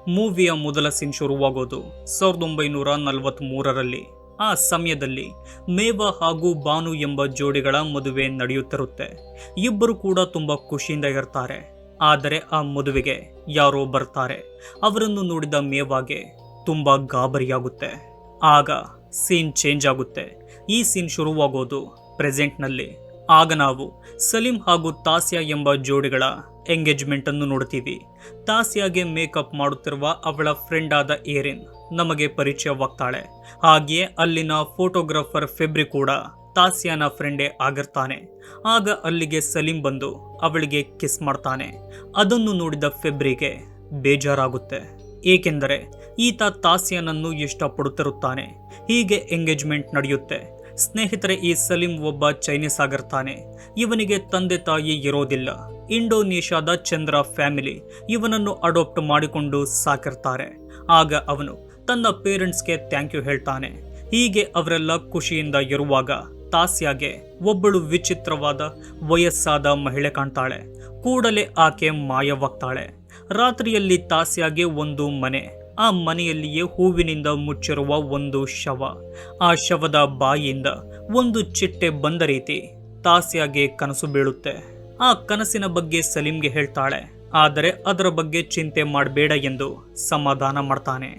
ಮೂವಿಯ ಮೊದಲ ಸೀನ್ ಶುರುವಾಗೋದು 1943ರಲ್ಲಿ. ಆ ಸಮಯದಲ್ಲಿ ಮೇವಾ ಹಾಗೂ ಬಾನು ಎಂಬ ಜೋಡಿಗಳ ಮದುವೆ ನಡೆಯುತ್ತಿರುತ್ತೆ. ಇಬ್ಬರು ಕೂಡ ತುಂಬಾ ಖುಷಿಯಿಂದ ಇರ್ತಾರೆ. ಆದರೆ ಆ ಮದುವೆಗೆ ಯಾರೋ ಬರ್ತಾರೆ. ಅವರನ್ನು ನೋಡಿದ ಮೇವಾಗೆ ತುಂಬಾ ಗಾಬರಿಯಾಗುತ್ತೆ. ಆಗ ಸೀನ್ ಚೇಂಜ್ ಆಗುತ್ತೆ. ಈ ಸೀನ್ ಶುರುವಾಗೋದು ಪ್ರೆಸೆಂಟ್ನಲ್ಲಿ. ಆಗ ನಾವು ಸಲೀಂ ಹಾಗೂ ತಾಸ್ಯಾ ಎಂಬ ಜೋಡಿಗಳ ಎಂಗೇಜ್ಮೆಂಟ್ ಅನ್ನು ನೋಡ್ತೀವಿ. ತಾಸ್ಯಾಗೆ ಮೇಕಪ್ ಮಾಡುತ್ತಿರುವ ಅವಳ ಫ್ರೆಂಡ್ ಆದ ಏರಿನ್ ನಮಗೆ ಪರಿಚಯವಾಗ್ತಾಳೆ. ಹಾಗೆಯೇ ಅಲ್ಲಿನ ಫೋಟೋಗ್ರಾಫರ್ ಫೆಬ್ರಿ ಕೂಡ ತಾಸ್ಯಾನ ಫ್ರೆಂಡೇ ಆಗಿರ್ತಾನೆ. ಆಗ ಅಲ್ಲಿಗೆ ಸಲೀಂ ಬಂದು ಅವಳಿಗೆ ಕಿಸ್ ಮಾಡ್ತಾನೆ. ಅದನ್ನು ನೋಡಿದ ಫೆಬ್ರಿಗೆ ಬೇಜಾರಾಗುತ್ತೆ. ಏಕೆಂದರೆ ಈತ ತಾಸ್ಯಾನನ್ನು ಇಷ್ಟಪಡುತ್ತಿರುತ್ತಾನೆ. ಹೀಗೆ ಎಂಗೇಜ್ಮೆಂಟ್ ನಡೆಯುತ್ತೆ. ಸ್ನೇಹಿತರೆ, ಈ ಸಲೀಂ ಒಬ್ಬ ಚೈನೀಸ್ ಆಗಿರ್ತಾನೆ. ಇವನಿಗೆ ತಂದೆ ತಾಯಿ ಇರೋದಿಲ್ಲ. ಇಂಡೋನೇಷ್ಯಾದ ಚಂದ್ರ ಫ್ಯಾಮಿಲಿ ಇವನನ್ನು ಅಡಾಪ್ಟ್ ಮಾಡಿಕೊಂಡು ಸಾಕಿರ್ತಾರೆ. ಆಗ ಅವನು ತನ್ನ ಪೇರೆಂಟ್ಸ್ಗೆ ಥ್ಯಾಂಕ್ ಯು ಹೇಳ್ತಾನೆ. ಹೀಗೆ ಅವರೆಲ್ಲ ಖುಷಿಯಿಂದ ಇರುವಾಗ ತಾಸ್ಯಾಗೆ ಒಬ್ಬಳು ವಿಚಿತ್ರವಾದ ವಯಸ್ಸಾದ ಮಹಿಳೆ ಕಾಣ್ತಾಳೆ. ಕೂಡಲೇ ಆಕೆ ಮಾಯವಾಗ್ತಾಳೆ. ರಾತ್ರಿಯಲ್ಲಿ ತಾಸ್ಯಾಗೆ ಒಂದು ಮನೆ. ಆ ಮನೆಯಲ್ಲಿಯೇ ಹೂವಿನಿಂದ ಮುಚ್ಚಿರುವ ಒಂದು ಶವ. ಆ ಶವದ ಬಾಯಿಯಿಂದ ಒಂದು ಚಿಟ್ಟೆ ಬಂದ ರೀತಿ ತಾಸ್ಯಾಗೆ ಕನಸು ಬೀಳುತ್ತೆ. ಆ ಕನಸಿನ ಬಗ್ಗೆ ಸಲೀಂಗೆ ಹೇಳ್ತಾಳೆ. ಆದರೆ ಅದರ ಬಗ್ಗೆ ಚಿಂತೆ ಮಾಡಬೇಡ ಎಂದು ಸಮಾಧಾನ ಮಾಡ್ತಾನೆ.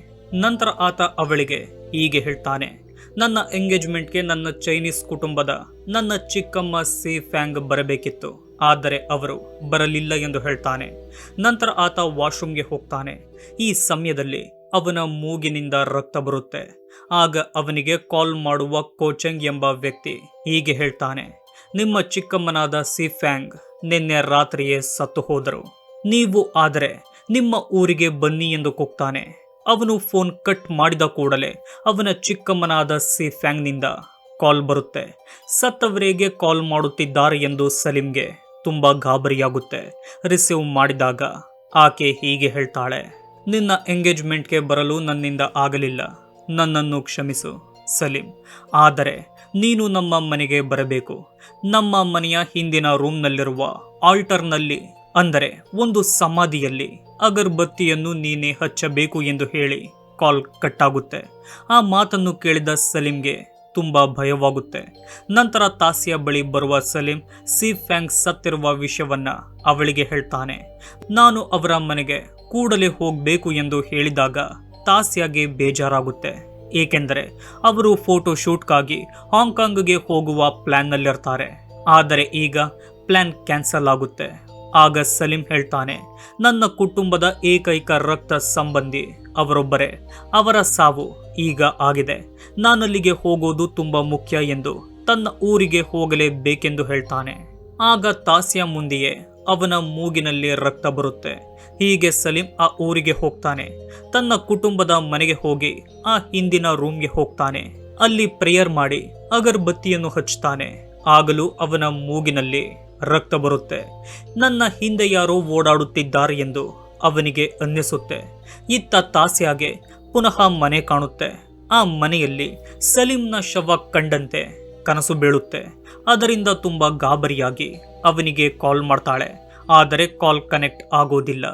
ನಂತರ ಆತ ಅವಳಿಗೆ ಹೀಗೆ ಹೇಳ್ತಾನೆ, ನನ್ನ ಎಂಗೇಜ್ಮೆಂಟ್ಗೆ ನನ್ನ ಚೈನೀಸ್ ಕುಟುಂಬದ ನನ್ನ ಚಿಕ್ಕಮ್ಮ ಸಿ ಫ್ಯಾಂಗ್ ಬರಬೇಕಿತ್ತು, ಆದರೆ ಅವರು ಬರಲಿಲ್ಲ ಎಂದು ಹೇಳ್ತಾನೆ. ನಂತರ ಆತ ವಾಶ್ರೂಮ್ಗೆ ಹೋಗ್ತಾನೆ. ಈ ಸಮಯದಲ್ಲಿ ಅವನ ಮೂಗಿನಿಂದ ರಕ್ತ ಬರುತ್ತೆ. ಆಗ ಅವನಿಗೆ ಕಾಲ್ ಮಾಡುವ ಕೋಚಂಗ್ ಎಂಬ ವ್ಯಕ್ತಿ ಹೀಗೆ ಹೇಳ್ತಾನೆ, ನಿಮ್ಮ ಚಿಕ್ಕಮ್ಮನಾದ ಸಿ ಫ್ಯಾಂಗ್ ನಿನ್ನೆ ರಾತ್ರಿಯೇ ಸತ್ತು ಹೋದರು. ನೀವು ಆದರೆ ನಿಮ್ಮ ಊರಿಗೆ ಬನ್ನಿ ಎಂದು ಕೂಗ್ತಾನೆ. ಅವನು ಫೋನ್ ಕಟ್ ಮಾಡಿದ ಕೂಡಲೇ ಅವನ ಚಿಕ್ಕಮ್ಮನಾದ ಸಿ ಫ್ಯಾಂಗ್ನಿಂದ ಕಾಲ್ ಬರುತ್ತೆ. ಸತ್ತವರಿಗೆ ಕಾಲ್ ಮಾಡುತ್ತಿದ್ದಾರೆ ಎಂದು ಸಲೀಂಗೆ ತುಂಬಾ ಗಾಬರಿಯಾಗುತ್ತೆ. ರಿಸೀವ್ ಮಾಡಿದಾಗ ಆಕೆ ಹೀಗೆ ಹೇಳ್ತಾಳೆ, ನಿನ್ನ ಎಂಗೇಜ್ಮೆಂಟ್ಗೆ ಬರಲು ನನ್ನಿಂದ ಆಗಲಿಲ್ಲ. ನನ್ನನ್ನು ಕ್ಷಮಿಸು ಸಲೀಂ. ಆದರೆ ನೀನು ನಮ್ಮ ಮನೆಗೆ ಬರಬೇಕು. ನಮ್ಮ ಮನೆಯ ಹಿಂದಿನ ರೂಮ್ನಲ್ಲಿರುವ ಆಲ್ಟರ್ನಲ್ಲಿ, ಅಂದರೆ ಒಂದು ಸಮಾಧಿಯಲ್ಲಿ ಅಗರಬತ್ತಿಯನ್ನು ನೀನೇ ಹಚ್ಚಬೇಕು ಎಂದು ಹೇಳಿ ಕಾಲ್ ಕಟ್ಟಾಗುತ್ತೆ. ಆ ಮಾತನ್ನು ಕೇಳಿದ ಸಲೀಂಗೆ ತುಂಬಾ ಭಯವಾಗುತ್ತೆ. ನಂತರ ತಾಸ್ಯಾ ಬಳಿ ಬರುವ ಸಲೀಂ ಸಿ ಫ್ಯಾಂಗ್ ಸತ್ತಿರುವ ವಿಷಯವನ್ನ ಅವಳಿಗೆ ಹೇಳ್ತಾನೆ. ನಾನು ಅವರ ಮನೆಗೆ ಕೂಡಲೇ ಹೋಗಬೇಕು ಎಂದು ಹೇಳಿದಾಗ ತಾಸ್ಯಾಗೆ ಬೇಜಾರಾಗುತ್ತೆ. ಏಕೆಂದರೆ ಅವರು ಫೋಟೋ ಶೂಟ್ಗಾಗಿ ಹಾಂಗ್ಕಾಂಗ್ಗೆ ಹೋಗುವ ಪ್ಲಾನ್ನಲ್ಲಿರ್ತಾರೆ. ಆದರೆ ಈಗ ಪ್ಲಾನ್ ಕ್ಯಾನ್ಸಲ್ ಆಗುತ್ತೆ. ಆಗ ಸಲೀಂ ಹೇಳ್ತಾನೆ, ನನ್ನ ಕುಟುಂಬದ ಏಕೈಕ ರಕ್ತ ಸಂಬಂಧಿ ಅವರೊಬ್ಬರೇ. ಅವರ ಸಾವು ಈಗ ಆಗಿದೆ. ನಾನಲ್ಲಿಗೆ ಹೋಗೋದು ತುಂಬಾ ಮುಖ್ಯ ಎಂದು ತನ್ನ ಊರಿಗೆ ಹೋಗಲೇಬೇಕೆಂದು ಹೇಳ್ತಾನೆ. ಆಗ ತಾಸ್ಯಾ ಮುಂದೆಯೇ ಅವನ ಮೂಗಿನಲ್ಲಿ ರಕ್ತ ಬರುತ್ತೆ. ಹೀಗೆ ಸಲೀಂ ಆ ಊರಿಗೆ ಹೋಗ್ತಾನೆ. ತನ್ನ ಕುಟುಂಬದ ಮನೆಗೆ ಹೋಗಿ ಆ ಹಿಂದಿನ ರೂಮ್ಗೆ ಹೋಗ್ತಾನೆ. ಅಲ್ಲಿ ಪ್ರೇಯರ್ ಮಾಡಿ ಅಗರಬತ್ತಿಯನ್ನು ಹಚ್ತಾನೆ. ಆಗಲೂ ಅವನ ಮೂಗಿನಲ್ಲಿ ರಕ್ತ ಬರುತ್ತೆ. ನನ್ನ ಹಿಂದೆ ಯಾರೋ ಓಡಾಡುತ್ತಿದ್ದಾರೆ ಎಂದು ಅವನಿಗೆ ಅನ್ನಿಸುತ್ತೆ. ಇತ್ತ ತಾಸ್ಯಾಗೆ ಪುನಃ ಮನೆ ಕಾಣುತ್ತೆ. ಆ ಮನೆಯಲ್ಲಿ ಸಲೀಂನ ಶವ ಕಂಡಂತೆ ಕನಸು ಬೀಳುತ್ತೆ. ಅದರಿಂದ ತುಂಬಾ ಗಾಬರಿಯಾಗಿ ಅವನಿಗೆ ಕಾಲ್ ಮಾಡ್ತಾಳೆ. ಆದರೆ ಕಾಲ್ ಕನೆಕ್ಟ್ ಆಗೋದಿಲ್ಲ.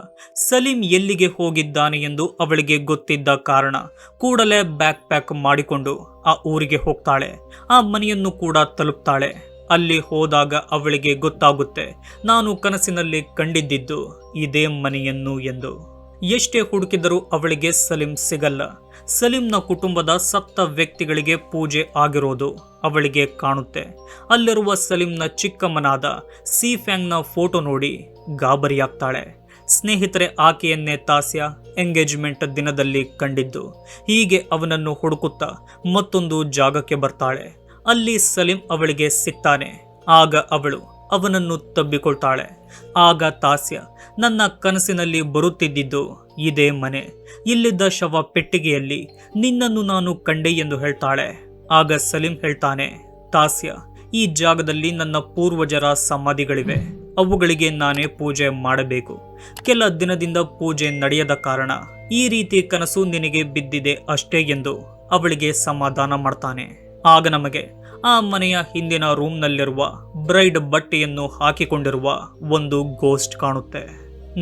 ಸಲೀಂ ಎಲ್ಲಿಗೆ ಹೋಗಿದ್ದಾನೆ ಎಂದು ಅವಳಿಗೆ ಗೊತ್ತಿದ್ದ ಕಾರಣ ಕೂಡಲೇ ಬ್ಯಾಕ್ ಪ್ಯಾಕ್ ಮಾಡಿಕೊಂಡು ಆ ಊರಿಗೆ ಹೋಗ್ತಾಳೆ. ಆ ಮನೆಯನ್ನು ಕೂಡ ತಲುಪ್ತಾಳೆ. ಅಲ್ಲಿ ಹೋದಾಗ ಅವಳಿಗೆ ಗೊತ್ತಾಗುತ್ತೆ, ನಾನು ಕನಸಿನಲ್ಲಿ ಕಂಡಿದ್ದು ಇದೇ ಮನೆಯನ್ನು ಎಂದು. ಎಷ್ಟೇ ಹುಡುಕಿದರೂ ಅವಳಿಗೆ ಸಲೀಂ ಸಿಗಲ್ಲ. ಸಲೀಂನ ಕುಟುಂಬದ ಸತ್ತ ವ್ಯಕ್ತಿಗಳಿಗೆ ಪೂಜೆ ಆಗಿರೋದು ಅವಳಿಗೆ ಕಾಣುತ್ತೆ. ಅಲ್ಲಿರುವ ಸಲೀಂನ ಚಿಕ್ಕಮ್ಮನಾದ ಸಿ ಫ್ಯಾಂಗ್ನ ಫೋಟೋ ನೋಡಿ ಗಾಬರಿಯಾಗ್ತಾಳೆ. ಸ್ನೇಹಿತರೆ, ಆಕೆಯನ್ನೇ ತಾಸ್ಯಾ ಎಂಗೇಜ್ಮೆಂಟ್ ದಿನದಲ್ಲಿ ಕಂಡಿದ್ದು. ಹೀಗೆ ಅವನನ್ನು ಹುಡುಕುತ್ತಾ ಮತ್ತೊಂದು ಜಾಗಕ್ಕೆ ಬರ್ತಾಳೆ. ಅಲ್ಲಿ ಸಲೀಂ ಅವಳಿಗೆ ಸಿಗ್ತಾನೆ. ಆಗ ಅವಳು ಅವನನ್ನು ತಬ್ಬಿಕೊಳ್ತಾಳೆ. ಆಗ ತಾಸ್ಯಾ, ನನ್ನ ಕನಸಿನಲ್ಲಿ ಬರುತ್ತಿದ್ದು ಇದೇ ಮನೆ. ಇಲ್ಲಿದ್ದ ಶವ ಪೆಟ್ಟಿಗೆಯಲ್ಲಿ ನಿನ್ನನ್ನು ನಾನು ಕಂಡೆ ಎಂದು ಹೇಳ್ತಾಳೆ. ಆಗ ಸಲೀಂ ಹೇಳ್ತಾನೆ, ತಾಸ್ಯಾ, ಈ ಜಾಗದಲ್ಲಿ ನನ್ನ ಪೂರ್ವಜರ ಸಮಾಧಿಗಳಿವೆ. ಅವುಗಳಿಗೆ ನಾನೇ ಪೂಜೆ ಮಾಡಬೇಕು. ಕೆಲ ದಿನದಿಂದ ಪೂಜೆ ನಡೆಯದ ಕಾರಣ ಈ ರೀತಿ ಕನಸು ನಿನಗೆ ಬಿದ್ದಿದೆ ಅಷ್ಟೇ ಎಂದು ಅವಳಿಗೆ ಸಮಾಧಾನ ಮಾಡ್ತಾನೆ. ಆಗ ನಮಗೆ ಆ ಮನೆಯ ಹಿಂದಿನ ರೂಮ್ನಲ್ಲಿರುವ ಬ್ರೈಡ್ ಬಟ್ಟೆಯನ್ನು ಹಾಕಿಕೊಂಡಿರುವ ಒಂದು ಗೋಸ್ಟ್ ಕಾಣುತ್ತೆ.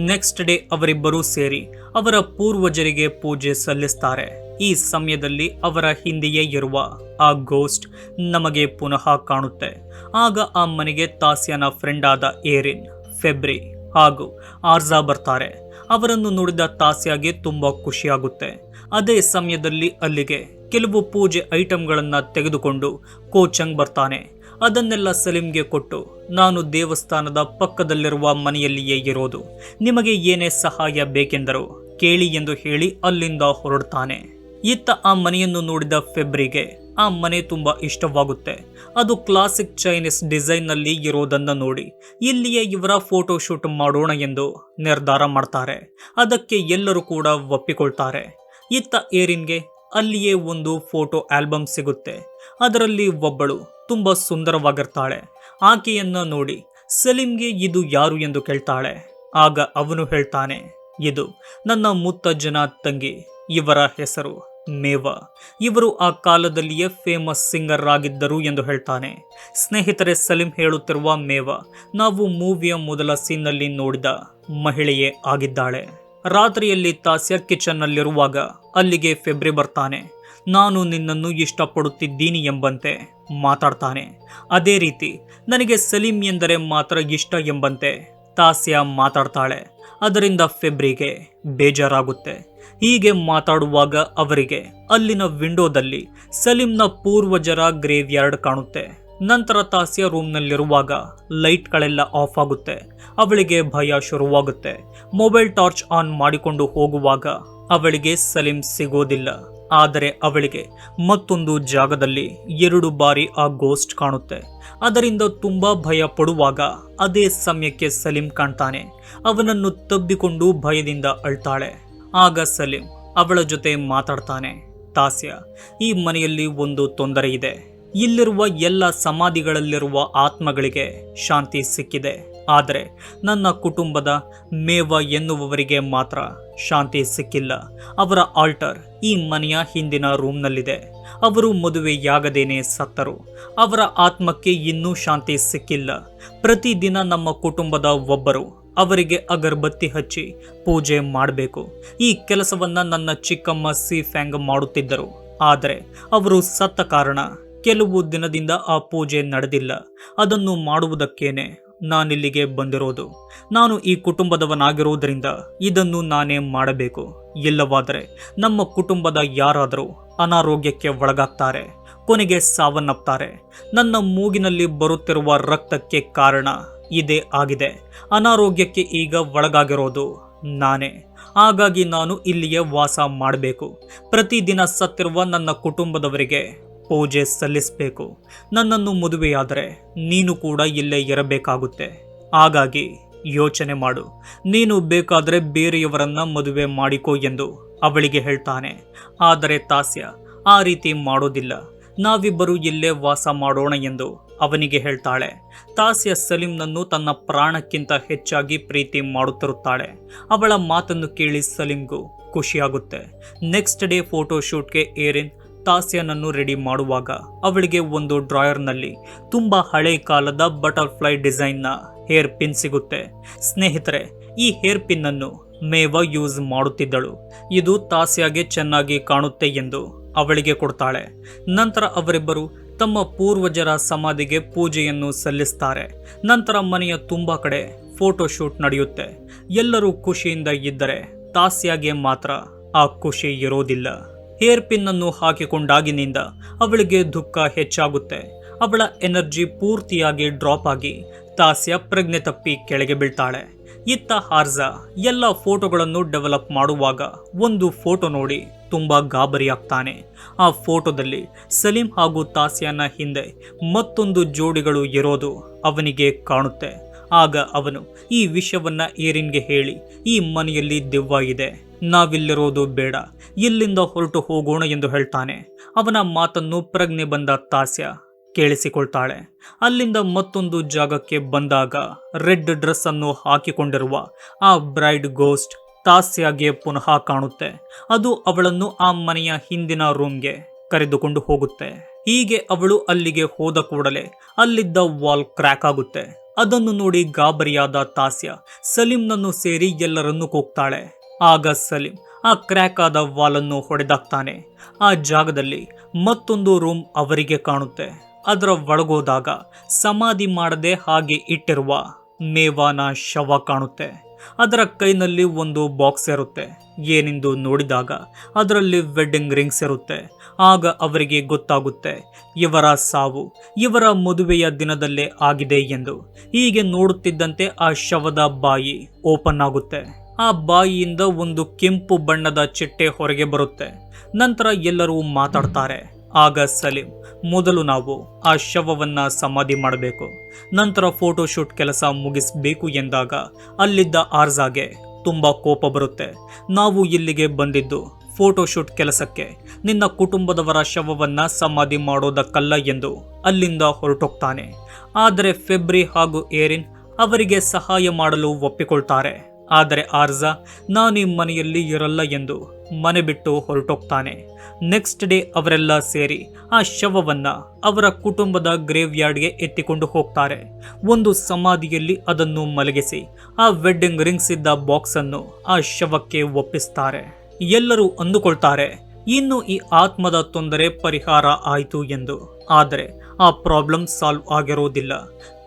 ನೆಕ್ಸ್ಟ್ ಡೇ ಅವರಿಬ್ಬರೂ ಸೇರಿ ಅವರ ಪೂರ್ವಜರಿಗೆ ಪೂಜೆ ಸಲ್ಲಿಸ್ತಾರೆ. ಈ ಸಮಯದಲ್ಲಿ ಅವರ ಹಿಂದೆಯೇ ಇರುವ ಆ ಗೋಸ್ಟ್ ನಮಗೆ ಪುನಃ ಕಾಣುತ್ತೆ. ಆಗ ಆ ಮನೆಗೆ ತಾಸ್ಯಾನ ಫ್ರೆಂಡ್ ಆದ ಏರಿನ್, ಫೆಬ್ರಿ ಹಾಗೂ ಆರ್ಜಾ ಬರ್ತಾರೆ. ಅವರನ್ನು ನೋಡಿದ ತಾಸ್ಯಾಗೆ ತುಂಬಾ ಖುಷಿಯಾಗುತ್ತೆ. ಅದೇ ಸಮಯದಲ್ಲಿ ಅಲ್ಲಿಗೆ ಕೆಲವು ಪೂಜೆ ಐಟಮ್ಗಳನ್ನ ತೆಗೆದುಕೊಂಡು ಕೋಚಂಗ್ ಬರ್ತಾನೆ. ಅದನ್ನೆಲ್ಲ ಸಲೀಂಗೆ ಕೊಟ್ಟು, ನಾನು ದೇವಸ್ಥಾನದ ಪಕ್ಕದಲ್ಲಿರುವ ಮನೆಯಲ್ಲಿಯೇ ಇರೋದು, ನಿಮಗೆ ಏನೇ ಸಹಾಯ ಬೇಕೆಂದರೂ ಕೇಳಿ ಎಂದು ಹೇಳಿ ಅಲ್ಲಿಂದ ಹೊರಡ್ತಾನೆ. ಇತ್ತ ಆ ಮನೆಯನ್ನು ನೋಡಿದ ಫೆಬ್ರಿಗೆ ಆ ಮನೆ ತುಂಬಾ ಇಷ್ಟವಾಗುತ್ತೆ. ಅದು ಕ್ಲಾಸಿಕ್ ಚೈನೀಸ್ ಡಿಸೈನ್ ನಲ್ಲಿ ಇರೋದನ್ನ ನೋಡಿ ಇಲ್ಲಿಯೇ ಇವರ ಫೋಟೋ ಶೂಟ್ ಮಾಡೋಣ ಎಂದು ನಿರ್ಧಾರ ಮಾಡ್ತಾರೆ. ಅದಕ್ಕೆ ಎಲ್ಲರೂ ಕೂಡ ಒಪ್ಪಿಕೊಳ್ತಾರೆ. ಇತ್ತ ಏರಿನ್ಗೆ ಅಲ್ಲಿಯೇ ಒಂದು ಫೋಟೋ ಆಲ್ಬಮ್ ಸಿಗುತ್ತೆ. ಅದರಲ್ಲಿ ಒಬ್ಬಳು ತುಂಬಾ ಸುಂದರವಾಗಿರ್ತಾಳೆ. ಆಕೆಯನ್ನ ನೋಡಿ ಸಲೀಂಗೆ ಇದು ಯಾರು ಎಂದು ಕೇಳ್ತಾಳೆ. ಆಗ ಅವನು ಹೇಳ್ತಾನೆ, ಇದು ನನ್ನ ಮುತ್ತಜ್ಜನ ತಂಗಿ, ಇವರ ಹೆಸರು ಮೇವಾ. ಇವರು ಆ ಕಾಲದಲ್ಲಿಯೇ ಫೇಮಸ್ ಸಿಂಗರ್ ಆಗಿದ್ದರು ಎಂದು ಹೇಳ್ತಾನೆ. ಸ್ನೇಹಿತರೆ, ಸಲೀಂ ಹೇಳುತ್ತಿರುವ ಮೇವಾ ನಾವು ಮೂವಿಯ ಮೊದಲ ಸೀನ್ನಲ್ಲಿ ನೋಡಿದ ಮಹಿಳೆಯೇ ಆಗಿದ್ದಾಳೆ. ರಾತ್ರಿಯಲ್ಲಿ ತಾಸ್ಯಾ ಕಿಚನ್ ನಲ್ಲಿರುವಾಗ ಅಲ್ಲಿಗೆ ಫೆಬ್ರಿ ಬರ್ತಾನೆ. ನಾನು ನಿನ್ನನ್ನು ಇಷ್ಟಪಡುತ್ತಿದ್ದೀನಿ ಎಂಬಂತೆ ಮಾತಾಡ್ತಾನೆ. ಅದೇ ರೀತಿ ನನಗೆ ಸಲೀಂ ಎಂದರೆ ಮಾತ್ರ ಇಷ್ಟ ಎಂಬಂತೆ ತಾಸ್ಯಾ ಮಾತಾಡ್ತಾಳೆ. ಅದರಿಂದ ಫೆಬ್ರಿಗೆ ಬೇಜಾರಾಗುತ್ತೆ. ಹೀಗೆ ಮಾತಾಡುವಾಗ ಅವರಿಗೆ ಅಲ್ಲಿನ ವಿಂಡೋದಲ್ಲಿ ಸಲೀಂನ ಪೂರ್ವಜರ ಗ್ರೇವ್ ಯಾರ್ಡ್ ಕಾಣುತ್ತೆ. ನಂತರ ತಾಸ್ಯಾ ರೂಮ್ನಲ್ಲಿರುವಾಗ ಲೈಟ್ಗಳೆಲ್ಲ ಆಫ್ ಆಗುತ್ತೆ. ಅವಳಿಗೆ ಭಯ ಶುರುವಾಗುತ್ತೆ. ಮೊಬೈಲ್ ಟಾರ್ಚ್ ಆನ್ ಮಾಡಿಕೊಂಡು ಹೋಗುವಾಗ ಅವಳಿಗೆ ಸಲೀಂ ಸಿಗೋದಿಲ್ಲ. ಆದರೆ ಅವಳಿಗೆ ಮತ್ತೊಂದು ಜಾಗದಲ್ಲಿ 2 ಬಾರಿ ಆ ಗೋಸ್ಟ್ ಕಾಣುತ್ತೆ. ಅದರಿಂದ ತುಂಬಾ ಭಯ ಪಡುವಾಗ ಅದೇ ಸಮಯಕ್ಕೆ ಸಲೀಂ ಕಾಣ್ತಾನೆ. ಅವನನ್ನು ತಬ್ಬಿಕೊಂಡು ಭಯದಿಂದ ಅಳ್ತಾಳೆ. ಆಗ ಸಲೀಂ ಅವಳ ಜೊತೆ ಮಾತಾಡ್ತಾನೆ. ತಾಸ್ಯಾ, ಈ ಮನೆಯಲ್ಲಿ ಒಂದು ತೊಂದರೆ ಇದೆ. ಇಲ್ಲಿರುವ ಎಲ್ಲ ಸಮಾಧಿಗಳಲ್ಲಿರುವ ಆತ್ಮಗಳಿಗೆ ಶಾಂತಿ ಸಿಕ್ಕಿದೆ. ಆದರೆ ನನ್ನ ಕುಟುಂಬದ ಮೇವಾ ಎನ್ನುವವರಿಗೆ ಮಾತ್ರ ಶಾಂತಿ ಸಿಕ್ಕಿಲ್ಲ. ಅವರ ಆಲ್ಟರ್ ಈ ಮನೆಯ ಹಿಂದಿನ ರೂಮ್ನಲ್ಲಿದೆ. ಅವರು ಮದುವೆಯಾಗದೇನೆ ಸತ್ತರು. ಅವರ ಆತ್ಮಕ್ಕೆ ಇನ್ನೂ ಶಾಂತಿ ಸಿಕ್ಕಿಲ್ಲ. ಪ್ರತಿದಿನ ನಮ್ಮ ಕುಟುಂಬದ ಒಬ್ಬರು ಅವರಿಗೆ ಅಗರಬತ್ತಿ ಹಚ್ಚಿ ಪೂಜೆ ಮಾಡಬೇಕು. ಈ ಕೆಲಸವನ್ನ ನನ್ನ ಚಿಕ್ಕಮ್ಮ ಸಿಫ್ಯಾಂಗ್ ಮಾಡುತ್ತಿದ್ದರು. ಆದರೆ ಅವರು ಸತ್ತ ಕಾರಣ ಕೆಲವು ದಿನದಿಂದ ಆ ಪೂಜೆ ನಡೆದಿಲ್ಲ. ಅದನ್ನು ಮಾಡುವುದಕ್ಕೇನೆ ನಾನಿಲ್ಲಿಗೆ ಬಂದಿರೋದು. ನಾನು ಈ ಕುಟುಂಬದವನಾಗಿರುವುದರಿಂದ ಇದನ್ನು ನಾನೇ ಮಾಡಬೇಕು. ಇಲ್ಲವಾದರೆ ನಮ್ಮ ಕುಟುಂಬದ ಯಾರಾದರೂ ಅನಾರೋಗ್ಯಕ್ಕೆ ಒಳಗಾಗ್ತಾರೆ, ಕೊನೆಗೆ ಸಾವನ್ನಪ್ತಾರೆ. ನನ್ನ ಮೂಗಿನಲ್ಲಿ ಬರುತ್ತಿರುವ ರಕ್ತಕ್ಕೆ ಕಾರಣ ಇದೇ ಆಗಿದೆ. ಅನಾರೋಗ್ಯಕ್ಕೆ ಈಗ ಒಳಗಾಗಿರೋದು ನಾನೇ. ಹಾಗಾಗಿ ನಾನು ಇಲ್ಲಿಯೇ ವಾಸ ಮಾಡಬೇಕು. ಪ್ರತಿದಿನ ಸತ್ತಿರುವ ನನ್ನ ಕುಟುಂಬದವರಿಗೆ ಪೂಜೆ ಸಲ್ಲಿಸಬೇಕು. ನನ್ನನ್ನು ಮದುವೆಯಾದರೆ ನೀನು ಕೂಡ ಇಲ್ಲೇ ಇರಬೇಕಾಗುತ್ತೆ. ಹಾಗಾಗಿ ಯೋಚನೆ ಮಾಡು. ನೀನು ಬೇಕಾದರೆ ಬೇರೆಯವರನ್ನ ಮದುವೆ ಮಾಡಿಕೋ ಎಂದು ಅವಳಿಗೆ ಹೇಳ್ತಾನೆ. ಆದರೆ ತಾಸ್ಯಾ ಆ ರೀತಿ ಮಾಡೋದಿಲ್ಲ. ನಾವಿಬ್ಬರು ಇಲ್ಲೇ ವಾಸ ಮಾಡೋಣ ಎಂದು ಅವನಿಗೆ ಹೇಳ್ತಾಳೆ. ತಾಸ್ಯಾ ಸಲೀಂನನ್ನು ತನ್ನ ಪ್ರಾಣಕ್ಕಿಂತ ಹೆಚ್ಚಾಗಿ ಪ್ರೀತಿ ಮಾಡುತ್ತಿರುತ್ತಾಳೆ. ಅವಳ ಮಾತನ್ನು ಕೇಳಿ ಸಲೀಂಗೂ ಖುಷಿಯಾಗುತ್ತೆ. ನೆಕ್ಸ್ಟ್ ಡೇ ಫೋಟೋ ಶೂಟ್ಗೆ ಏರಿನ್ ತಾಸ್ಯಾನನ್ನು ರೆಡಿ ಮಾಡುವಾಗ ಅವಳಿಗೆ ಒಂದು ಡ್ರಾಯರ್ನಲ್ಲಿ ತುಂಬಾ ಹಳೆ ಕಾಲದ ಬಟರ್ಫ್ಲೈ ಡಿಸೈನ್ನ ಹೇರ್ ಪಿನ್ ಸಿಗುತ್ತೆ. ಸ್ನೇಹಿತರೆ, ಈ ಹೇರ್ ಪಿನ್ ಅನ್ನು ಮೇವಾ ಯೂಸ್ ಮಾಡುತ್ತಿದ್ದಳು. ಇದು ತಾಸ್ಯಾಗೆ ಚೆನ್ನಾಗಿ ಕಾಣುತ್ತೆ ಎಂದು ಅವಳಿಗೆ ಕೊಡ್ತಾಳೆ. ನಂತರ ಅವರಿಬ್ಬರು ತಮ್ಮ ಪೂರ್ವಜರ ಸಮಾಧಿಗೆ ಪೂಜೆಯನ್ನು ಸಲ್ಲಿಸ್ತಾರೆ. ನಂತರ ಮನೆಯ ತುಂಬಾ ಕಡೆ ಫೋಟೋ ಶೂಟ್ ನಡೆಯುತ್ತೆ. ಎಲ್ಲರೂ ಖುಷಿಯಿಂದ ಇದ್ದರೆ ತಾಸ್ಯಾಗೆ ಮಾತ್ರ ಆ ಖುಷಿ ಇರೋದಿಲ್ಲ. ಹೇರ್ ಪಿನ್ ಅನ್ನು ಹಾಕಿಕೊಂಡಾಗಿನಿಂದ ಅವಳಿಗೆ ದುಃಖ ಹೆಚ್ಚಾಗುತ್ತೆ. ಅವಳ ಎನರ್ಜಿ ಪೂರ್ತಿಯಾಗಿ ಡ್ರಾಪ್ ಆಗಿ ತಾಸ್ಯಾ ಪ್ರಜ್ಞೆ ತಪ್ಪಿ ಕೆಳಗೆ ಬೀಳ್ತಾಳೆ. ಇತ್ತ ಆರ್ಜಾ ಎಲ್ಲ ಫೋಟೋಗಳನ್ನು ಡೆವಲಪ್ ಮಾಡುವಾಗ ಒಂದು ಫೋಟೋ ನೋಡಿ ತುಂಬಾ ಗಾಬರಿಯಾಗ್ತಾನೆ. ಆ ಫೋಟೋದಲ್ಲಿ ಸಲೀಂ ಹಾಗೂ ತಾಸ್ಯಾನ ಹಿಂದೆ ಮತ್ತೊಂದು ಜೋಡಿಗಳು ಇರೋದು ಅವನಿಗೆ ಕಾಣುತ್ತೆ. ಆಗ ಅವನು ಈ ವಿಷಯವನ್ನ ಏರಿನ್ಗೆ ಹೇಳಿ, ಈ ಮನೆಯಲ್ಲಿ ದೆವ್ವ ಇದೆ, ನಾವಿಲ್ಲಿರೋದು ಬೇಡ, ಇಲ್ಲಿಂದ ಹೊರಟು ಹೋಗೋಣ ಎಂದು ಹೇಳ್ತಾನೆ. ಅವನ ಮಾತನ್ನು ಪ್ರಜ್ಞೆ ಬಂದ ತಾಸ್ಯಾ ಕೇಳಿಸಿಕೊಳ್ತಾಳೆ. ಅಲ್ಲಿಂದ ಮತ್ತೊಂದು ಜಾಗಕ್ಕೆ ಬಂದಾಗ ರೆಡ್ ಡ್ರೆಸ್ ಅನ್ನು ಹಾಕಿಕೊಂಡಿರುವ ಆ ಬ್ರೈಡ್ ಗೋಸ್ಟ್ ತಾಸ್ಯಾಗೆ ಪುನಃ ಕಾಣುತ್ತೆ. ಅದು ಅವಳನ್ನು ಆ ಮನೆಯ ಹಿಂದಿನ ರೂಮ್ಗೆ ಕರೆದುಕೊಂಡು ಹೋಗುತ್ತೆ. ಹೀಗೆ ಅವಳು ಅಲ್ಲಿಗೆ ಹೋದ ಕೂಡಲೇ ಅಲ್ಲಿದ್ದ ವಾಲ್ ಕ್ರ್ಯಾಕ್ ಆಗುತ್ತೆ. ಅದನ್ನು ನೋಡಿ ಗಾಬರಿಯಾದ ತಾಸ್ಯ ಸಲೀಂನನ್ನು ಸೇರಿ ಎಲ್ಲರನ್ನೂ ಕೂಗ್ತಾಳೆ. ಆಗ ಸಲೀಂ ಆ ಕ್ರ್ಯಾಕ್ ಆದ ವಾಲನ್ನು ಹೊಡೆದಾಕ್ತಾನೆ. ಆ ಜಾಗದಲ್ಲಿ ಮತ್ತೊಂದು ರೂಮ್ ಅವರಿಗೆ ಕಾಣುತ್ತೆ. ಅದರ ಒಳಗೋದಾಗ ಸಮಾಧಿ ಮಾಡದೆ ಹಾಗೆ ಇಟ್ಟಿರುವ ಮೇವಾನ ಶವ ಕಾಣುತ್ತೆ. ಅದರ ಕೈನಲ್ಲಿ ಒಂದು ಬಾಕ್ಸ್ ಇರುತ್ತೆ. ಏನೆಂದು ನೋಡಿದಾಗ ಅದರಲ್ಲಿ ವೆಡ್ಡಿಂಗ್ ರಿಂಗ್ಸ್ ಇರುತ್ತೆ. ಆಗ ಅವರಿಗೆ ಗೊತ್ತಾಗುತ್ತೆ ಇವರ ಸಾವು ಇವರ ಮದುವೆಯ ದಿನದಲ್ಲೇ ಆಗಿದೆ ಎಂದು. ಹೀಗೆ ನೋಡುತ್ತಿದ್ದಂತೆ ಆ ಶವದ ಬಾಯಿ ಓಪನ್ ಆಗುತ್ತೆ. ಆ ಬಾಯಿಯಿಂದ ಒಂದು ಕೆಂಪು ಬಣ್ಣದ ಚಿಟ್ಟೆ ಹೊರಗೆ ಬರುತ್ತೆ. ನಂತರ ಎಲ್ಲರೂ ಮಾತಾಡ್ತಾರೆ. ಆಗ ಸಲೀಂ, ಮೊದಲು ನಾವು ಆ ಶವವನ್ನ ಸಮಾಧಿ ಮಾಡಬೇಕು, ನಂತರ ಫೋಟೋಶೂಟ್ ಕೆಲಸ ಮುಗಿಸಬೇಕು ಎಂದಾಗ ಅಲ್ಲಿದ್ದ ಆರ್ಜಾಗೆ ತುಂಬಾ ಕೋಪ ಬರುತ್ತೆ. ನಾವು ಇಲ್ಲಿಗೆ ಬಂದಿದ್ದು ಫೋಟೋಶೂಟ್ ಕೆಲಸಕ್ಕೆ, ನಿನ್ನ ಕುಟುಂಬದವರ ಶವವನ್ನ ಸಮಾಧಿ ಮಾಡೋದಕ್ಕಲ್ಲ ಎಂದು ಅಲ್ಲಿಂದ ಹೊರಟೋಗ್ತಾನೆ. ಆದರೆ ಫೆಬ್ರಿ ಹಾಗೂ ಏರಿನ್ ಅವರಿಗೆ ಸಹಾಯ ಮಾಡಲು ಒಪ್ಪಿಕೊಳ್ತಾರೆ. ಆದರೆ ಆರ್ಜಾ ನಾನು ಈ ಮನೆಯಲ್ಲಿ ಇರಲ್ಲ ಎಂದು ಮನೆ ಬಿಟ್ಟು ಹೊರಟೋಗ್ತಾನೆ. ನೆಕ್ಸ್ಟ್ ಡೇ ಅವರೆಲ್ಲ ಸೇರಿ ಆ ಶವವನ್ನ ಅವರ ಕುಟುಂಬದ ಗ್ರೇವ್ ಯಾರ್ಡ್ಗೆ ಎತ್ತಿಕೊಂಡು ಹೋಗ್ತಾರೆ. ಒಂದು ಸಮಾಧಿಯಲ್ಲಿ ಅದನ್ನು ಮಲಗಿಸಿ ಆ ವೆಡ್ಡಿಂಗ್ ರಿಂಗ್ಸ್ ಇದ್ದ ಬಾಕ್ಸ್ ಅನ್ನು ಆ ಶವಕ್ಕೆ ಒಪ್ಪಿಸ್ತಾರೆ. ಎಲ್ಲರೂ ಅಂದುಕೊಳ್ತಾರೆ ಇನ್ನು ಈ ಆತ್ಮದ ತೊಂದರೆ ಪರಿಹಾರ ಆಯಿತು ಎಂದು. ಆದರೆ ಆ ಪ್ರಾಬ್ಲಮ್ ಸಾಲ್ವ್ ಆಗಿರೋದಿಲ್ಲ.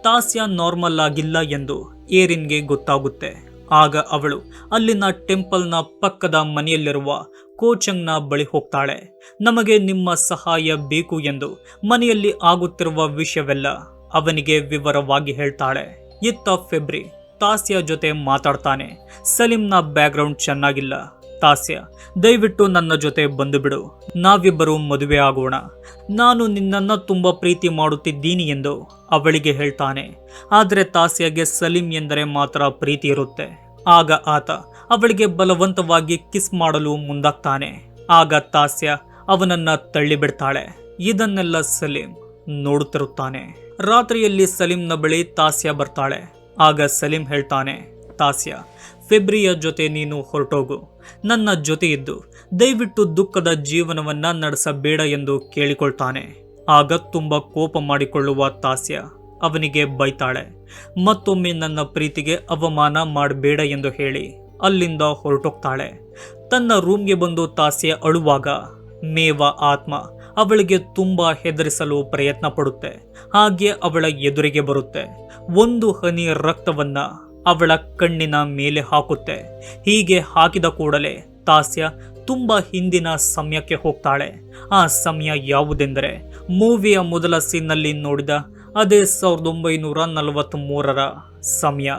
ತಾಸ್ಯ ನಾರ್ಮಲ್ ಆಗಿಲ್ಲ ಎಂದು ಏರಿನ್ಗೆ ಗೊತ್ತಾಗುತ್ತೆ. ಆಗ ಅವಳು ಅಲ್ಲಿನ ಟೆಂಪಲ್ನ ಪಕ್ಕದ ಮನೆಯಲ್ಲಿರುವ ಕೋಚಂಗ್ನ ಬಳಿ ಹೋಗ್ತಾಳೆ. ನಮಗೆ ನಿಮ್ಮ ಸಹಾಯ ಬೇಕು ಎಂದು ಮನೆಯಲ್ಲಿ ಆಗುತ್ತಿರುವ ವಿಷಯವೆಲ್ಲ ಅವನಿಗೆ ವಿವರವಾಗಿ ಹೇಳ್ತಾಳೆ. ಇತ್ತ ಫೆಬ್ರಿ ತಾಸ್ಯ ಜೊತೆ ಮಾತಾಡ್ತಾನೆ. ಸಲೀಂನ ಬ್ಯಾಕ್ಗ್ರೌಂಡ್ ಚೆನ್ನಾಗಿಲ್ಲ. ತಾಸ್ಯ, ದಯವಿಟ್ಟು ನನ್ನ ಜೊತೆ ಬಂದು ಬಿಡು, ನಾವಿಬ್ಬರು ಮದುವೆ ಆಗೋಣ, ನಾನು ನಿನ್ನನ್ನ ತುಂಬಾ ಪ್ರೀತಿ ಮಾಡುತ್ತಿದ್ದೀನಿ ಎಂದು ಅವಳಿಗೆ ಹೇಳ್ತಾನೆ. ಆದರೆ ತಾಸ್ಯಗೆ ಸಲೀಂ ಎಂದರೆ ಮಾತ್ರ ಪ್ರೀತಿ ಇರುತ್ತೆ. ಆಗ ಆತ ಅವಳಿಗೆ ಬಲವಂತವಾಗಿ ಕಿಸ್ ಮಾಡಲು ಮುಂದಾಗ್ತಾನೆ. ಆಗ ತಾಸ್ಯ ಅವನನ್ನ ತಳ್ಳಿಬಿಡ್ತಾಳೆ. ಇದನ್ನೆಲ್ಲ ಸಲೀಂ ನೋಡುತ್ತಿರುತ್ತಾನೆ. ರಾತ್ರಿಯಲ್ಲಿ ಸಲೀಂನ ಬಳಿ ತಾಸ್ಯ ಬರ್ತಾಳೆ. ಆಗ ಸಲೀಂ ಹೇಳ್ತಾನೆ, ತಾಸ್ಯ, ಫೆಬ್ರಿಯ ಜೊತೆ ನೀನು ಹೊರಟೋಗು, ನನ್ನ ಜೊತೆ ಇದ್ದು ದಯವಿಟ್ಟು ದುಃಖದ ಜೀವನವನ್ನ ನಡೆಸಬೇಡ ಎಂದು ಕೇಳಿಕೊಳ್ತಾನೆ. ಆಗ ತುಂಬಾ ಕೋಪ ಮಾಡಿಕೊಳ್ಳುವ ತಾಸ್ಯ ಅವನಿಗೆ ಬೈತಾಳೆ. ಮತ್ತೊಮ್ಮೆ ನನ್ನ ಪ್ರೀತಿಗೆ ಅವಮಾನ ಮಾಡಬೇಡ ಎಂದು ಹೇಳಿ ಅಲ್ಲಿಂದ ಹೊರಟೋಗ್ತಾಳೆ. ತನ್ನ ರೂಮ್ಗೆ ಬಂದು ತಾಸ್ಯ ಅಳುವಾಗ ಮೇವಾ ಆತ್ಮ ಅವಳಿಗೆ ತುಂಬಾ ಹೆದರಿಸಲು ಪ್ರಯತ್ನ ಪಡುತ್ತೆ. ಹಾಗೆ ಅವಳ ಎದುರಿಗೆ ಬರುತ್ತೆ. ಒಂದು ಹನಿ ರಕ್ತವನ್ನ ಅವಳ ಕಣ್ಣಿನ ಮೇಲೆ ಹಾಕುತ್ತೆ. ಹೀಗೆ ಹಾಕಿದ ಕೂಡಲೇ ತಾಸ್ಯ ತುಂಬಾ ಹಿಂದಿನ ಸಮಯಕ್ಕೆ ಹೋಗ್ತಾಳೆ. ಆ ಸಮಯ ಯಾವುದೆಂದರೆ ಮೂವಿಯ ಮೊದಲ ಸೀನ್ನಲ್ಲಿ ನೋಡಿದ ಅದೇ 1943ರ ಸಮಯ.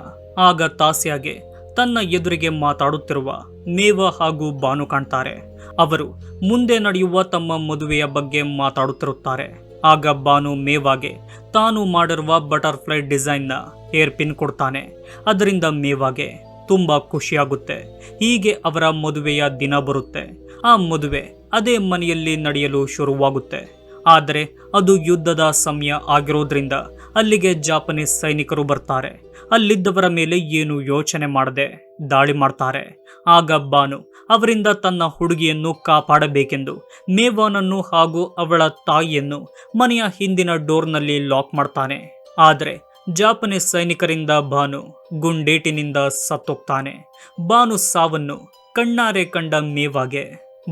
ಆಗ ತಾಸ್ಯಾಗೆ ತನ್ನ ಎದುರಿಗೆ ಮಾತಾಡುತ್ತಿರುವ ಮೇವಾ ಹಾಗೂ ಬಾನು ಕಾಣ್ತಾರೆ. ಅವರು ಮುಂದೆ ನಡೆಯುವ ತಮ್ಮ ಮದುವೆಯ ಬಗ್ಗೆ ಮಾತಾಡುತ್ತಿರುತ್ತಾರೆ. ಆಗ ಬಾನು ಮೇವಾಗೆ ತಾನು ಮಾಡಿರುವ ಬಟರ್ಫ್ಲೈ ಡಿಸೈನ್ನ ಹೇರ್ ಪಿನ್ ಕೊಡ್ತಾನೆ. ಅದರಿಂದ ಮೇವಾಗೆ ತುಂಬಾ ಖುಷಿಯಾಗುತ್ತೆ. ಹೀಗೆ ಅವರ ಮದುವೆಯ ದಿನ ಬರುತ್ತೆ. ಆ ಮದುವೆ ಅದೇ ಮನೆಯಲ್ಲಿ ನಡೆಯಲು ಶುರುವಾಗುತ್ತೆ. ಆದರೆ ಅದು ಯುದ್ಧದ ಸಮಯ ಆಗಿರೋದ್ರಿಂದ ಅಲ್ಲಿಗೆ ಜಾಪನೀಸ್ ಸೈನಿಕರು ಬರ್ತಾರೆ. ಅಲ್ಲಿದ್ದವರ ಮೇಲೆ ಏನು ಯೋಚನೆ ಮಾಡದೆ ದಾಳಿ ಮಾಡ್ತಾರೆ. ಆಗ ಬಾನು ಅವರಿಂದ ತನ್ನ ಹುಡುಗಿಯನ್ನು ಕಾಪಾಡಬೇಕೆಂದು ಮೇವಾನನ್ನು ಹಾಗೂ ಅವಳ ತಾಯಿಯನ್ನು ಮನೆಯ ಹಿಂದಿನ ಡೋರ್ನಲ್ಲಿ ಲಾಕ್ ಮಾಡ್ತಾನೆ. ಆದರೆ ಜಾಪನೀಸ್ ಸೈನಿಕರಿಂದ ಬಾನು ಗುಂಡೇಟಿನಿಂದ ಸತ್ತೋಗ್ತಾನೆ. ಬಾನು ಸಾವನ್ನು ಕಣ್ಣಾರೆ ಕಂಡ ಮೇವಾಗೆ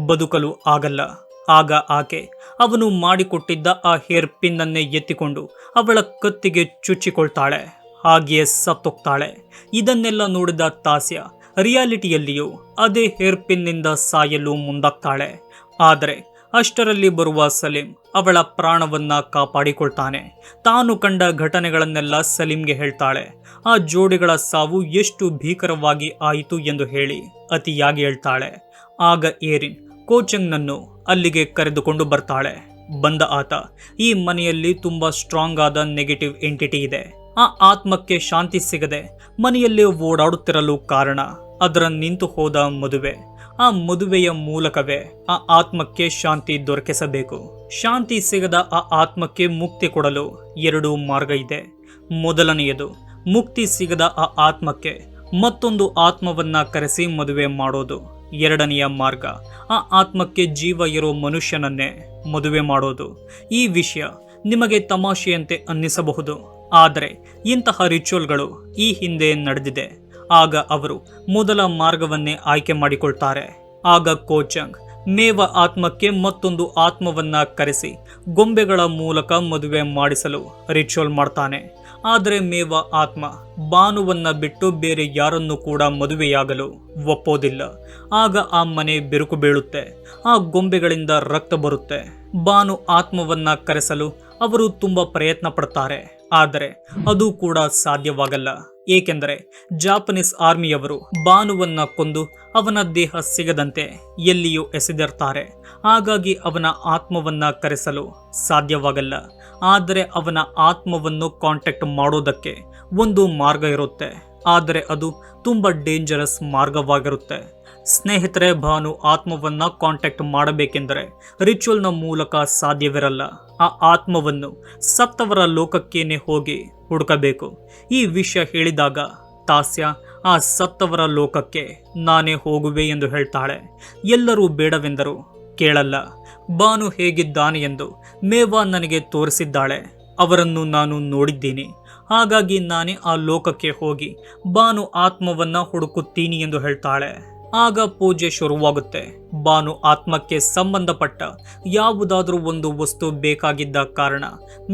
ಬದುಕಲು ಆಗಲ್ಲ. ಆಗ ಆಕೆ ಅವನು ಮಾಡಿಕೊಟ್ಟಿದ್ದ ಆ ಹೇರ್ ಪಿನ್ ಅನ್ನೇ ಎತ್ತಿಕೊಂಡು ಅವಳ ಕತ್ತಿಗೆ ಚುಚ್ಚಿಕೊಳ್ತಾಳೆ. ಹಾಗೆಯೇ ಸತ್ತೋಗ್ತಾಳೆ. ಇದನ್ನೆಲ್ಲ ನೋಡಿದ ತಾಸ್ಯ ರಿಯಾಲಿಟಿಯಲ್ಲಿಯೂ ಅದೇ ಹೇರ್ ಪಿನ್ನಿಂದ ಸಾಯಲು ಮುಂದಾಗ್ತಾಳೆ. ಆದರೆ ಅಷ್ಟರಲ್ಲಿ ಬರುವ ಸಲೀಂ ಅವಳ ಪ್ರಾಣವನ್ನ ಕಾಪಾಡಿಕೊಳ್ತಾನೆ. ತಾನು ಕಂಡ ಘಟನೆಗಳನ್ನೆಲ್ಲ ಸಲೀಂಗೆ ಹೇಳ್ತಾಳೆ. ಆ ಜೋಡಿಗಳ ಸಾವು ಎಷ್ಟು ಭೀಕರವಾಗಿ ಆಯಿತು ಎಂದು ಹೇಳಿ ಅತಿಯಾಗಿ ಹೇಳ್ತಾಳೆ. ಆಗ ಏರಿನ್ ಕೋಚಂಗ್ನನ್ನು ಅಲ್ಲಿಗೆ ಕರೆದುಕೊಂಡು ಬರ್ತಾಳೆ. ಬಂದ ಆತ, ಈ ಮನೆಯಲ್ಲಿ ತುಂಬಾ ಸ್ಟ್ರಾಂಗ್ ಆದ ನೆಗೆಟಿವ್ ಎಂಟಿಟಿ ಇದೆ. ಆ ಆತ್ಮಕ್ಕೆ ಶಾಂತಿ ಸಿಗದೆ ಮನೆಯಲ್ಲಿ ಓಡಾಡುತ್ತಿರಲು ಕಾರಣ ಅದರ ನಿಂತು ಹೋದ ಮದುವೆ. ಆ ಮದುವೆಯ ಮೂಲಕವೇ ಆ ಆತ್ಮಕ್ಕೆ ಶಾಂತಿ ದೊರಕಿಸಬೇಕು. ಶಾಂತಿ ಸಿಗದ ಆ ಆತ್ಮಕ್ಕೆ ಮುಕ್ತಿ ಕೊಡಲು 2 ಮಾರ್ಗ ಇದೆ. ಮೊದಲನೆಯದು, ಮುಕ್ತಿ ಸಿಗದ ಆ ಆತ್ಮಕ್ಕೆ ಮತ್ತೊಂದು ಆತ್ಮವನ್ನ ಕರೆಸಿ ಮದುವೆ ಮಾಡೋದು. ಎರಡನೆಯ ಮಾರ್ಗ, ಆ ಆತ್ಮಕ್ಕೆ ಜೀವ ಇರೋ ಮನುಷ್ಯನನ್ನೇ ಮದುವೆ ಮಾಡೋದು. ಈ ವಿಷಯ ನಿಮಗೆ ತಮಾಷೆಯಂತೆ ಅನ್ನಿಸಬಹುದು, ಆದರೆ ಇಂತಹ ರಿಚುವಲ್ಗಳು ಈ ಹಿಂದೆ ನಡೆದಿದೆ. ಆಗ ಅವರು ಮೊದಲ ಮಾರ್ಗವನ್ನೇ ಆಯ್ಕೆ ಮಾಡಿಕೊಳ್ತಾರೆ. ಆಗ ಕೋಚಂಗ್ ಮೇವ ಆತ್ಮಕ್ಕೆ ಮತ್ತೊಂದು ಆತ್ಮವನ್ನ ಕರೆಸಿ ಗೊಂಬೆಗಳ ಮೂಲಕ ಮದುವೆ ಮಾಡಿಸಲು ರಿಚುವಲ್ ಮಾಡ್ತಾನೆ. ಆದರೆ ಮೇವ ಆತ್ಮ ಬಾನುವನ್ನ ಬಿಟ್ಟು ಬೇರೆ ಯಾರನ್ನು ಕೂಡ ಮದುವೆಯಾಗಲು ಒಪ್ಪೋದಿಲ್ಲ. ಆಗ ಆ ಮನೆ ಬಿರುಕು ಬೀಳುತ್ತೆ. ಆ ಗೊಂಬೆಗಳಿಂದ ರಕ್ತ ಬರುತ್ತೆ. ಬಾನು ಆತ್ಮವನ್ನ ಕರೆಸಲು ಅವರು ತುಂಬಾ ಪ್ರಯತ್ನ ಪಡ್ತಾರೆ. ಆದರೆ ಅದು ಕೂಡ ಸಾಧ್ಯವಾಗಲ್ಲ. ಏಕೆಂದರೆ ಜಾಪನೀಸ್ ಆರ್ಮಿಯವರು ಬಾನುವನ್ನ ಕೊಂದು ಅವನ ದೇಹ ಸಿಗದಂತೆ ಎಲ್ಲಿಯೂ ಎಸೆದಿರ್ತಾರೆ. ಹಾಗಾಗಿ ಅವನ ಆತ್ಮವನ್ನ ಕರೆಸಲು ಸಾಧ್ಯವಾಗಲ್ಲ. ಆದರೆ ಅವನ ಆತ್ಮವನ್ನು ಕಾಂಟ್ಯಾಕ್ಟ್ ಮಾಡೋದಕ್ಕೆ ಒಂದು ಮಾರ್ಗ ಇರುತ್ತೆ. ಆದರೆ ಅದು ತುಂಬಾ ಡೇಂಜರಸ್ ಮಾರ್ಗವಾಗಿರುತ್ತೆ. ಸ್ನೇಹಿತರೆ, ಭಾನು ಆತ್ಮವನ್ನ ಕಾಂಟ್ಯಾಕ್ಟ್ ಮಾಡಬೇಕೆಂದರೆ ರಿಚುವಲ್ನ ಮೂಲಕ ಸಾಧ್ಯವಿರಲ್ಲ. ಆ ಆತ್ಮವನ್ನು ಸತ್ತವರ ಲೋಕಕ್ಕೇನೆ ಹೋಗಿ ಹುಡುಕಬೇಕು. ಈ ವಿಷಯ ಹೇಳಿದಾಗ ತಾಸ್ಯ ಆ ಸತ್ತವರ ಲೋಕಕ್ಕೆ ನಾನೇ ಹೋಗುವೆ ಎಂದು ಹೇಳ್ತಾಳೆ. ಎಲ್ಲರೂ ಬೇಡವೆಂದರೂ ಕೇಳಲ್ಲ. ಬಾನು ಹೇಗಿದ್ದಾನೆ ಎಂದು ಮೇವಾ ನನಗೆ ತೋರಿಸಿದ್ದಾಳೆ. ಅವರನ್ನು ನಾನು ನೋಡಿದ್ದೀನಿ. ಹಾಗಾಗಿ ನಾನೇ ಆ ಲೋಕಕ್ಕೆ ಹೋಗಿ ಬಾನು ಆತ್ಮವನ್ನ ಹುಡುಕುತ್ತೀನಿ ಎಂದು ಹೇಳ್ತಾಳೆ. ಆಗ ಪೂಜೆ ಶುರುವಾಗುತ್ತೆ. ಬಾನು ಆತ್ಮಕ್ಕೆ ಸಂಬಂಧಪಟ್ಟ ಯಾವುದಾದ್ರೂ ಒಂದು ವಸ್ತು ಬೇಕಾಗಿದ್ದ ಕಾರಣ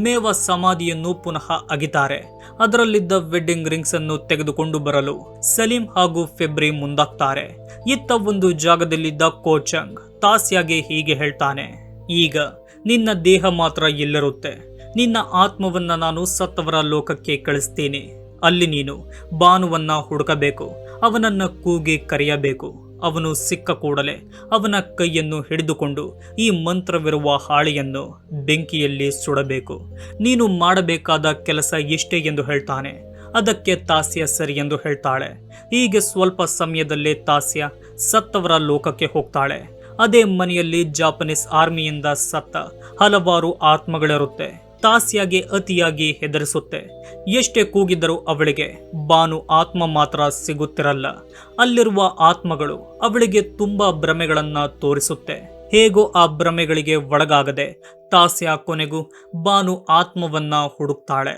ಮೇವ ಸಮಾಧಿಯನ್ನು ಪುನಃ ಅಗಿತಾರೆ. ಅದರಲ್ಲಿದ್ದ ವೆಡ್ಡಿಂಗ್ ರಿಂಗ್ಸ್ ಅನ್ನು ತೆಗೆದುಕೊಂಡು ಬರಲು ಸಲೀಂ ಹಾಗೂ ಫೆಬ್ರಿ ಮುಂದಾಗ್ತಾರೆ. ಇತ್ತ ಒಂದು ಜಾಗದಲ್ಲಿದ್ದ ಕೋಚಂಗ್ ತಾಸ್ಯಾಗೆ ಹೀಗೆ ಹೇಳ್ತಾನೆ, ಈಗ ನಿನ್ನ ದೇಹ ಮಾತ್ರ ಇಲ್ಲಿರುತ್ತೆ. ನಿನ್ನ ಆತ್ಮವನ್ನ ನಾನು ಸತ್ತವರ ಲೋಕಕ್ಕೆ ಕಳಿಸ್ತೀನಿ. ಅಲ್ಲಿ ನೀನು ಬಾನುವನ್ನ ಹುಡುಕಬೇಕು. ಅವನನ್ನ ಕೂಗಿ ಕರೆಯಬೇಕು. ಅವನು ಸಿಕ್ಕ ಕೂಡಲೇ ಅವನ ಕೈಯನ್ನು ಹಿಡಿದುಕೊಂಡು ಈ ಮಂತ್ರವಿರುವ ಹಾಳೆಯನ್ನು ಬೆಂಕಿಯಲ್ಲಿ ಸುಡಬೇಕು. ನೀನು ಮಾಡಬೇಕಾದ ಕೆಲಸ ಇಷ್ಟೇ ಎಂದು ಹೇಳ್ತಾನೆ. ಅದಕ್ಕೆ ತಾಸ್ಯ ಸರಿ ಎಂದು ಹೇಳ್ತಾಳೆ. ಹೀಗೆ ಸ್ವಲ್ಪ ಸಮಯದಲ್ಲೇ ತಾಸ್ಯ ಸತ್ತವರ ಲೋಕಕ್ಕೆ ಹೋಗ್ತಾಳೆ. ಅದೇ ಮನೆಯಲ್ಲಿ ಜಾಪನೀಸ್ ಆರ್ಮಿಯಿಂದ ಸತ್ತ ಹಲವಾರು ಆತ್ಮಗಳಿರುತ್ತೆ. ತಾಸ್ಯಾಗೆ ಅತಿಯಾಗಿ ಹೆದರಿಸುತ್ತೆ. ಎಷ್ಟೇ ಕೂಗಿದ್ದರೂ ಅವಳಿಗೆ ಬಾನು ಆತ್ಮ ಮಾತ್ರ ಸಿಗುತ್ತಿರಲ್ಲ. ಅಲ್ಲಿರುವ ಆತ್ಮಗಳು ಅವಳಿಗೆ ತುಂಬಾ ಭ್ರಮೆಗಳನ್ನ ತೋರಿಸುತ್ತೆ. ಹೇಗೋ ಆ ಭ್ರಮೆಗಳಿಗೆ ಒಳಗಾಗದೆ ತಾಸ್ಯ ಕೊನೆಗೂ ಬಾನು ಆತ್ಮವನ್ನ ಹುಡುಕ್ತಾಳೆ.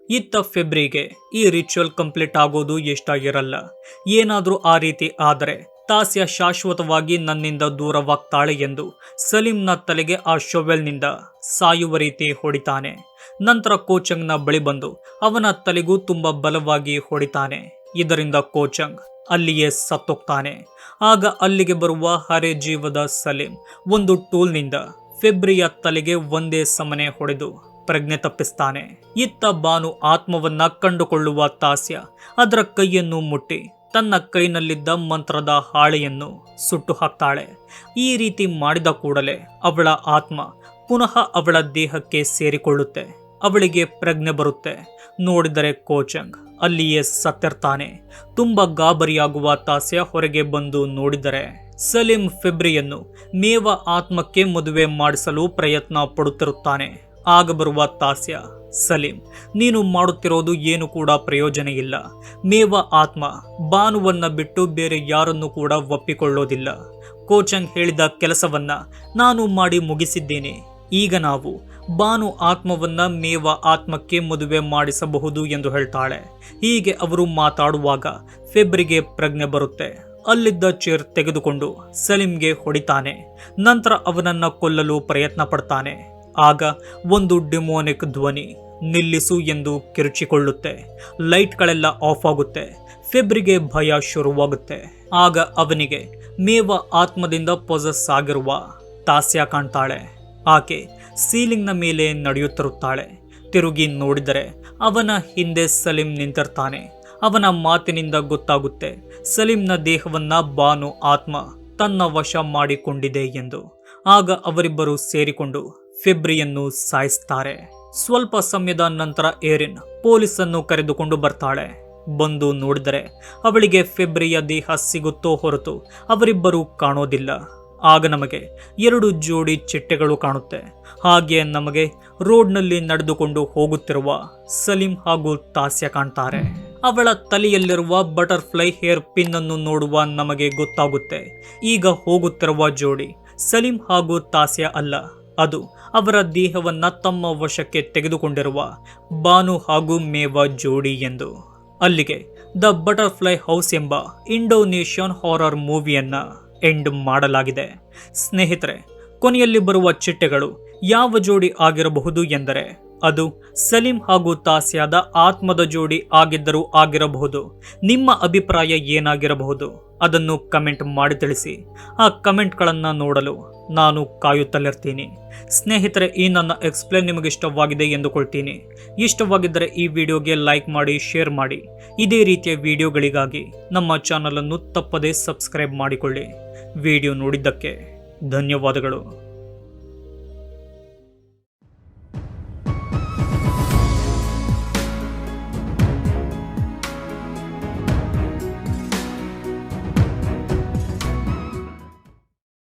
ಇತ್ತ ಫೆಬ್ರಿಗೆ ಈ ರಿಚುವಲ್ ಕಂಪ್ಲೀಟ್ ಆಗೋದು ಇಷ್ಟ ಇರಲ್ಲ. ಏನಾದ್ರೂ ಆ ರೀತಿ ಆದರೆ ತಾಸ್ಯ ಶಾಶ್ವತವಾಗಿ ನನ್ನಿಂದ ದೂರವಾಗ್ತಾಳೆ ಎಂದು ಸಲೀಂನ ತಲೆಗೆ ಆ ಶೊವೆಲ್ನಿಂದ ಸಾಯುವ ರೀತಿ ಹೊಡಿತಾನೆ. ನಂತರ ಕೋಚಂಗ್ನ ಬಳಿ ಬಂದು ಅವನ ತಲೆಗೂ ತುಂಬಾ ಬಲವಾಗಿ ಹೊಡಿತಾನೆ. ಇದರಿಂದ ಕೋಚಂಗ್ ಅಲ್ಲಿಯೇ ಸತ್ತೋಗ್ತಾನೆ. ಆಗ ಅಲ್ಲಿಗೆ ಬರುವ ಹರೆ ಜೀವದ ಸಲೀಂ ಒಂದು ಟೂಲ್ನಿಂದ ಫೆಬ್ರಿಯ ತಲೆಗೆ ಒಂದೇ ಸಮನೆ ಹೊಡೆದು ಪ್ರಜ್ಞೆ ತಪ್ಪಿಸ್ತಾನೆ. ಇತ್ತ ಬಾನು ಆತ್ಮವನ್ನ ಕಂಡುಕೊಳ್ಳುವ ತಾಸ್ಯ ಅದರ ಕೈಯನ್ನು ಮುಟ್ಟಿ ತನ್ನ ಕೈನಲ್ಲಿದ್ದ ಮಂತ್ರದ ಹಾಳೆಯನ್ನು ಸುಟ್ಟು ಹಾಕ್ತಾಳೆ. ಈ ರೀತಿ ಮಾಡಿದ ಕೂಡಲೇ ಅವಳ ಆತ್ಮ ಪುನಃ ಅವಳ ದೇಹಕ್ಕೆ ಸೇರಿಕೊಳ್ಳುತ್ತೆ. ಅವಳಿಗೆ ಪ್ರಜ್ಞೆ ಬರುತ್ತೆ. ನೋಡಿದರೆ ಕೋಚಂಗ್ ಅಲ್ಲಿಯೇ ಸತ್ತಿರ್ತಾನೆ. ತುಂಬಾ ಗಾಬರಿಯಾಗುವ ತಾಸ್ಯ ಹೊರಗೆ ಬಂದು ನೋಡಿದರೆ ಸಲೀಂ ಫೆಬ್ರಿಯನ್ನು ಮೇವ ಆತ್ಮಕ್ಕೆ ಮದುವೆ ಮಾಡಿಸಲು ಪ್ರಯತ್ನ ಪಡುತ್ತಿರುತ್ತಾನೆ. ಆಗ ಬರುವ ತಾಸ್ಯ, ಸಲೀಂ, ನೀನು ಮಾಡುತ್ತಿರೋದು ಏನು ಕೂಡ ಪ್ರಯೋಜನ ಇಲ್ಲ. ಮೇವ ಆತ್ಮ ಬಾನುವನ್ನ ಬಿಟ್ಟು ಬೇರೆ ಯಾರನ್ನು ಕೂಡ ಒಪ್ಪಿಕೊಳ್ಳೋದಿಲ್ಲ. ಕೋಚಂಗ್ ಹೇಳಿದ ಕೆಲಸವನ್ನ ನಾನು ಮಾಡಿ ಮುಗಿಸಿದ್ದೇನೆ. ಈಗ ನಾವು ಬಾನು ಆತ್ಮವನ್ನ ಮೇವ ಆತ್ಮಕ್ಕೆ ಮದುವೆ ಮಾಡಿಸಬಹುದು ಎಂದು ಹೇಳ್ತಾಳೆ. ಹೀಗೆ ಅವರು ಮಾತಾಡುವಾಗ ಫೆಬ್ರಿಗೆ ಪ್ರಜ್ಞೆ ಬರುತ್ತೆ. ಅಲ್ಲಿದ್ದ ಚೇರ್ ತೆಗೆದುಕೊಂಡು ಸಲೀಂಗೆ ಹೊಡಿತಾನೆ. ನಂತರ ಅವನನ್ನ ಕೊಲ್ಲಲು ಪ್ರಯತ್ನ ಪಡ್ತಾನೆ. ಆಗ ಒಂದು ಡಿಮೋನಿಕ್ ಧ್ವನಿ ನಿಲ್ಲಿಸು ಎಂದು ಕಿರುಚಿಕೊಳ್ಳುತ್ತೆ. ಲೈಟ್ಗಳೆಲ್ಲ ಆಫ್ ಆಗುತ್ತೆ. ಫೆಬ್ರಿಗೆ ಭಯ ಶುರುವಾಗುತ್ತೆ. ಆಗ ಅವನಿಗೆ ಮೇವ ಆತ್ಮದಿಂದ ಪೊಸೆಸ್ ಆಗಿರುವ ತಾಸ್ಯ ಕಾಣ್ತಾಳೆ. ಆಕೆ ಸೀಲಿಂಗ್ನ ಮೇಲೆ ನಡೆಯುತ್ತಿರುತ್ತಾಳೆ. ತಿರುಗಿ ನೋಡಿದರೆ ಅವನ ಹಿಂದೆ ಸಲೀಂ ನಿಂತಿರ್ತಾನೆ. ಅವನ ಮಾತಿನಿಂದ ಗೊತ್ತಾಗುತ್ತೆ ಸಲೀಂನ ದೇಹವನ್ನ ಬಾನು ಆತ್ಮ ತನ್ನ ವಶ ಮಾಡಿಕೊಂಡಿದೆ ಎಂದು. ಆಗ ಅವರಿಬ್ಬರು ಸೇರಿಕೊಂಡು ಫೆಬ್ರಿಯನ್ನು ಸಾಯಿಸ್ತಾರೆ. ಸ್ವಲ್ಪ ಸಮಯದ ನಂತರ ಏರಿನ್ ಪೊಲೀಸನ್ನು ಕರೆದುಕೊಂಡು ಬರ್ತಾಳೆ. ಬಂದು ನೋಡಿದರೆ ಅವಳಿಗೆ ಫೆಬ್ರಿಯ ದೇಹ ಸಿಗುತ್ತೋ ಹೊರತು ಅವರಿಬ್ಬರು ಕಾಣೋದಿಲ್ಲ. ಆಗ ನಮಗೆ 2 ಜೋಡಿ ಚಿಟ್ಟೆಗಳು ಕಾಣುತ್ತೆ. ಹಾಗೆ ನಮಗೆ ರೋಡ್ನಲ್ಲಿ ನಡೆದುಕೊಂಡು ಹೋಗುತ್ತಿರುವ ಸಲೀಂ ಹಾಗೂ ತಾಸ್ಯ ಕಾಣ್ತಾರೆ. ಅವಳ ತಲೆಯಲ್ಲಿರುವ ಬಟರ್ಫ್ಲೈ ಹೇರ್ ಪಿನ್ ಅನ್ನು ನೋಡುವ ನಮಗೆ ಗೊತ್ತಾಗುತ್ತೆ ಈಗ ಹೋಗುತ್ತಿರುವ ಜೋಡಿ ಸಲೀಂ ಹಾಗೂ ತಾಸ್ಯ ಅಲ್ಲ, ಅದು ಅವರ ದೇಹವನ್ನ ತಮ್ಮ ವಶಕ್ಕೆ ತೆಗೆದುಕೊಂಡಿರುವ ಬಾನು ಹಾಗೂ ಮೇವಾ ಜೋಡಿ ಎಂದು. ಅಲ್ಲಿಗೆ ದ ಬಟರ್ಫ್ಲೈ ಹೌಸ್ ಎಂಬ ಇಂಡೋನೇಷಿಯನ್ ಹಾರರ್ ಮೂವಿಯನ್ನ ಎಂಡ್ ಮಾಡಲಾಗಿದೆ. ಸ್ನೇಹಿತರೆ, ಕೊನೆಯಲ್ಲಿ ಬರುವ ಚಿಟ್ಟೆಗಳು ಯಾವ ಜೋಡಿ ಆಗಿರಬಹುದು ಎಂದರೆ ಅದು ಸಲೀಂ ಹಾಗೂ ತಾಸ್ಯಾದ ಆತ್ಮದ ಜೋಡಿ ಆಗಿದ್ದರೂ ಆಗಿರಬಹುದು. ನಿಮ್ಮ ಅಭಿಪ್ರಾಯ ಏನಾಗಿರಬಹುದು ಅದನ್ನು ಕಮೆಂಟ್ ಮಾಡಿ ತಿಳಿಸಿ. ಆ ಕಮೆಂಟ್ಗಳನ್ನು ನೋಡಲು ನಾನು ಕಾಯುತ್ತಲಿರ್ತೀನಿ. ಸ್ನೇಹಿತರೆ, ಈ ನನ್ನ ಎಕ್ಸ್ಪ್ಲೇನ್ ನಿಮಗೆ ಇಷ್ಟವಾಗಿದೆ ಎಂದುಕೊಳ್ತೀನಿ. ಇಷ್ಟವಾಗಿದ್ದರೆ ಈ ವಿಡಿಯೋಗೆ ಲೈಕ್ ಮಾಡಿ, ಶೇರ್ ಮಾಡಿ. ಇದೇ ರೀತಿಯ ವಿಡಿಯೋಗಳಿಗಾಗಿ ನಮ್ಮ ಚಾನಲನ್ನು ತಪ್ಪದೇ ಸಬ್ಸ್ಕ್ರೈಬ್ ಮಾಡಿಕೊಳ್ಳಿ. ವಿಡಿಯೋ ನೋಡಿದ್ದಕ್ಕೆ ಧನ್ಯವಾದಗಳು.